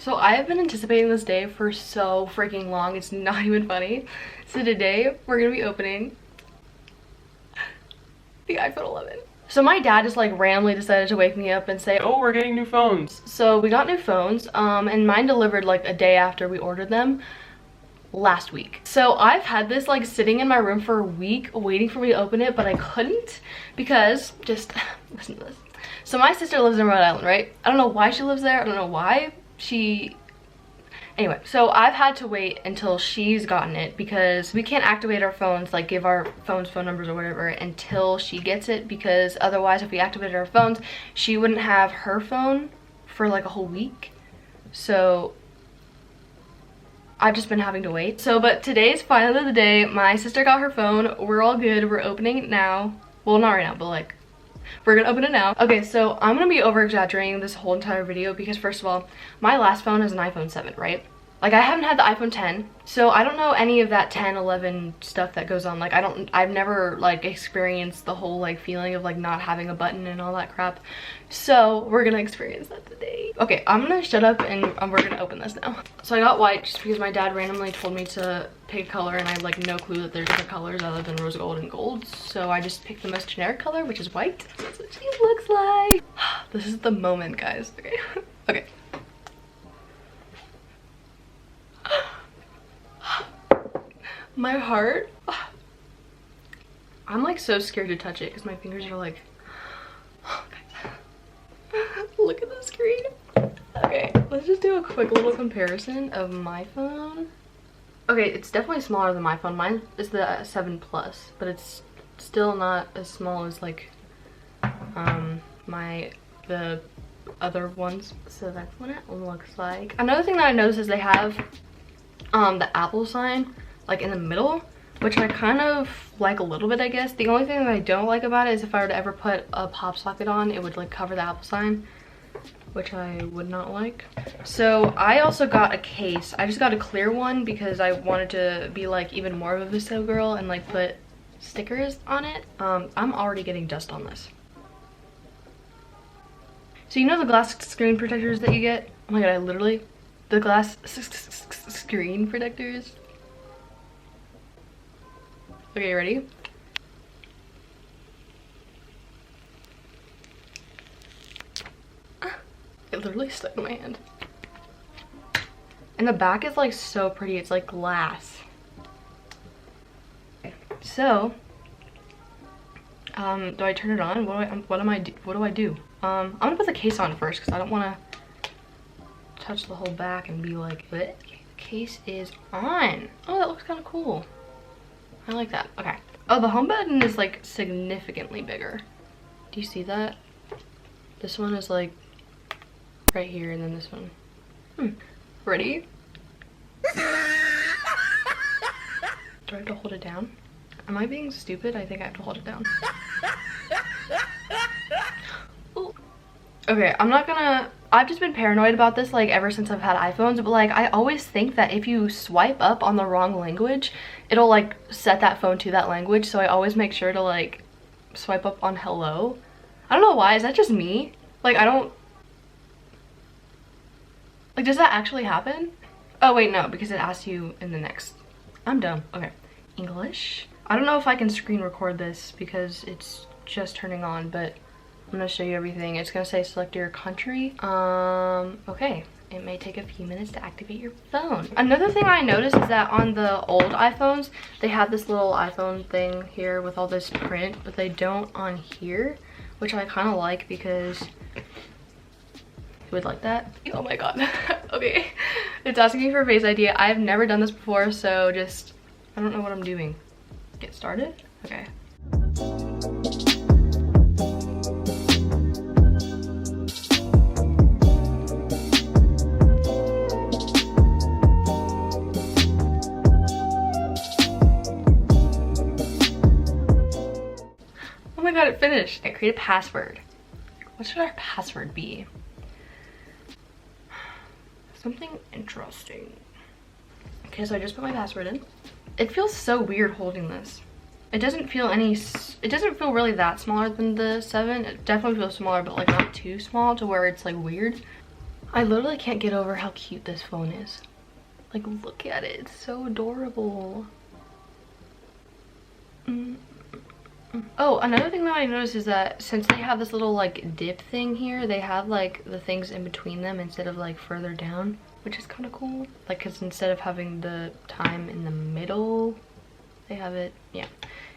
So I have been anticipating this day for so freaking long, it's not even funny. So today we're gonna be opening the iPhone 11. So my dad just like randomly decided to wake me up and say, oh, we're getting new phones. So we got new phones, and mine delivered like a day after we ordered them last week. So I've had this like sitting in my room for a week waiting for me to open it, but I couldn't because just listen to this. So my sister lives in Rhode Island, right? I don't know why she lives there. I don't know why anyway, so I've had to wait until she's gotten it because we can't activate our phones, like give our phones phone numbers or whatever until she gets it, because otherwise if we activated our phones, she wouldn't have her phone for like a whole week. So I've just been having to wait. So, but today's finally the day. My sister got her phone. We're all good. We're opening it now. Well, not right now, but like, we're gonna open it now. Okay, so I'm gonna be over exaggerating this whole entire video because first of all, my last phone is an iPhone 7, right? Like I haven't had the iPhone 10, so I don't know any of that 10, 11 stuff that goes on. Like I've never like experienced the whole like feeling of like not having a button and all that crap. So we're gonna experience that today. Okay, I'm gonna shut up and we're gonna open this now. So I got white just because my dad randomly told me to pick a color and I have like no clue that there's other colors other than rose gold and gold. So I just picked the most generic color, which is white. That's what she looks like. This is the moment, guys. Okay. Okay. My heart, I'm like so scared to touch it because my fingers are like, oh, guys. Look at the screen. Okay, let's just do a quick little comparison of my phone. Okay, it's definitely smaller than my phone. Mine is the 7 Plus, but it's still not as small as like the other ones. So that's what it looks like. Another thing that I noticed is they have the Apple sign like in the middle, which I kind of like a little bit, I guess. The only thing that I don't like about it is if I were to ever put a pop socket on, it would like cover the Apple sign, which I would not like. So I also got a case. I just got a clear one because I wanted to be like even more of a Visto girl and like put stickers on it. I'm already getting dust on this. So you know the glass screen protectors that you get? Oh my god, the glass screen protectors. Okay, you ready? It literally stuck in my hand. And the back is like so pretty. It's like glass. Okay. So, do I turn it on? What do I do? I'm gonna put the case on first because I don't want to touch the whole back and be like, what? Okay, the case is on. Oh, that looks kind of cool. I like that. Okay. Oh, the home button is like significantly bigger. Do you see that? This one is like right here, and then this one. Ready? Do I have to hold it down? Am I being stupid? I think I have to hold it down. Ooh. Okay, I've just been paranoid about this like ever since I've had iPhones, but like I always think that if you swipe up on the wrong language, it'll like set that phone to that language, so I always make sure to like swipe up on hello. I don't know why, is that just me? Like I don't, like does that actually happen? Oh wait, no, because it asks you in the next. I'm dumb. Okay, English. I don't know if I can screen record this because it's just turning on, but I'm gonna show you everything. It's gonna say select your country. Okay. It may take a few minutes to activate your phone. Another thing I noticed is that on the old iPhones, they have this little iPhone thing here with all this print, but they don't on here, which I kind of like because you would like that. Oh my god. Okay. It's asking me for Face ID. I've never done this before, so just, I don't know what I'm doing. Get started? Okay. Oh my god, it finished. I create a password. What should our password be? Something interesting. Okay, so I just put my password in. It feels so weird holding this. It doesn't feel really that smaller than the 7. It definitely feels smaller, but like not too small to where it's like weird. I literally can't get over how cute this phone is. Like, look at it. It's so adorable. Oh, another thing that I noticed is that since they have this little like dip thing here, they have like the things in between them instead of like further down, which is kind of cool. Like, because instead of having the time in the middle, they have it, yeah.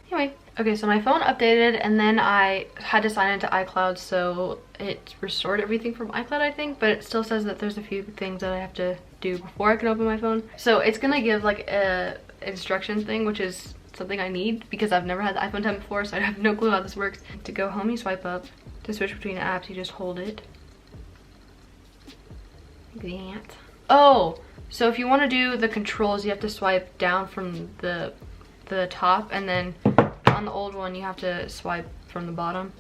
Anyway, okay, so my phone updated and then I had to sign into iCloud, so it restored everything from iCloud, I think, but it still says that there's a few things that I have to do before I can open my phone. So it's gonna give like a instruction thing, which is something I need because I've never had the iPhone 10 before, so I have no clue how this works. To go home, you swipe up. To switch between apps, you just hold it. Like that. Oh, so if you want to do the controls, you have to swipe down from the top, and then on the old one, you have to swipe from the bottom.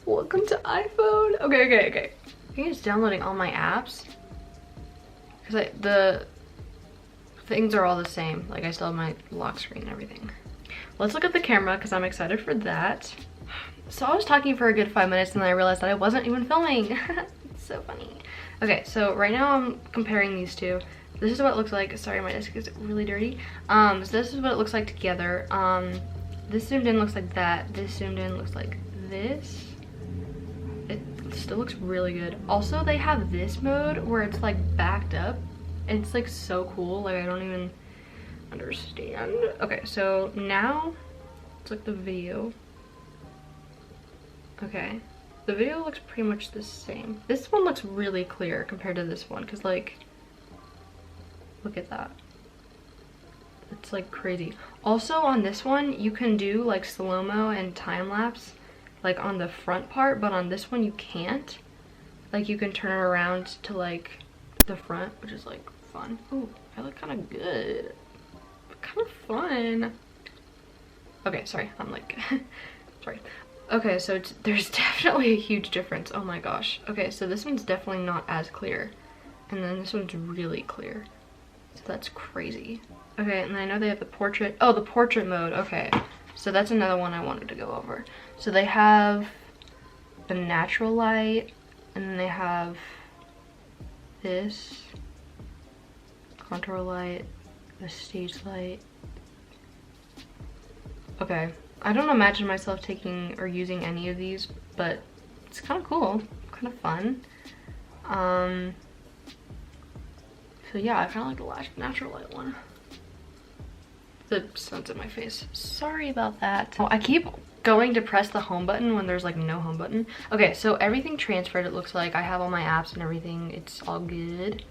Welcome to iPhone. Okay. I think it's downloading all my apps because the things are all the same. Like, I still have my lock screen and everything. Let's look at the camera because I'm excited for that. So I was talking for a good 5 minutes and then I realized that I wasn't even filming. It's so funny. Okay, so right now I'm comparing these two. This is what it looks like. Sorry, my desk is really dirty. So this is what it looks like together. This zoomed in looks like that. This zoomed in looks like this. It still looks really good. Also, they have this mode where it's like backed up. It's like so cool. Like, I don't even understand. Okay, so now it's like the video. Okay, the video looks pretty much the same. This one looks really clear compared to this one because, like, look at that. It's like crazy. Also on this one, you can do like slow-mo and time-lapse like on the front part, but on this one you can't. Like, you can turn it around to like the front, which is like fun. Ooh, I look kind of good. Kind of fun. Okay, sorry, I'm like, sorry. Okay, so there's definitely a huge difference. Oh my gosh. Okay, so this one's definitely not as clear. And then this one's really clear. So that's crazy. Okay, and I know they have the portrait. Oh, the portrait mode. Okay, so that's another one I wanted to go over. So they have the natural light, and then they have this contour light, the stage light. Okay, I don't imagine myself taking or using any of these, but it's kind of cool, kind of fun. So yeah, I kind of like the natural light one. The sun's in my face. Sorry about that. Oh, I keep going to press the home button when there's like no home button. Okay, so everything transferred, it looks like. I have all my apps and everything. It's all good.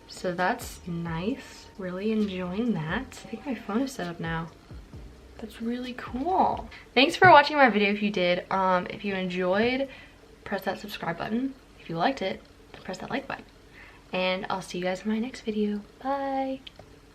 So that's nice. Really enjoying that. I think my phone is set up now. That's really cool. Thanks for watching my video if you did. If you enjoyed, press that subscribe button. If you liked it, press that like button. And I'll see you guys in my next video. Bye.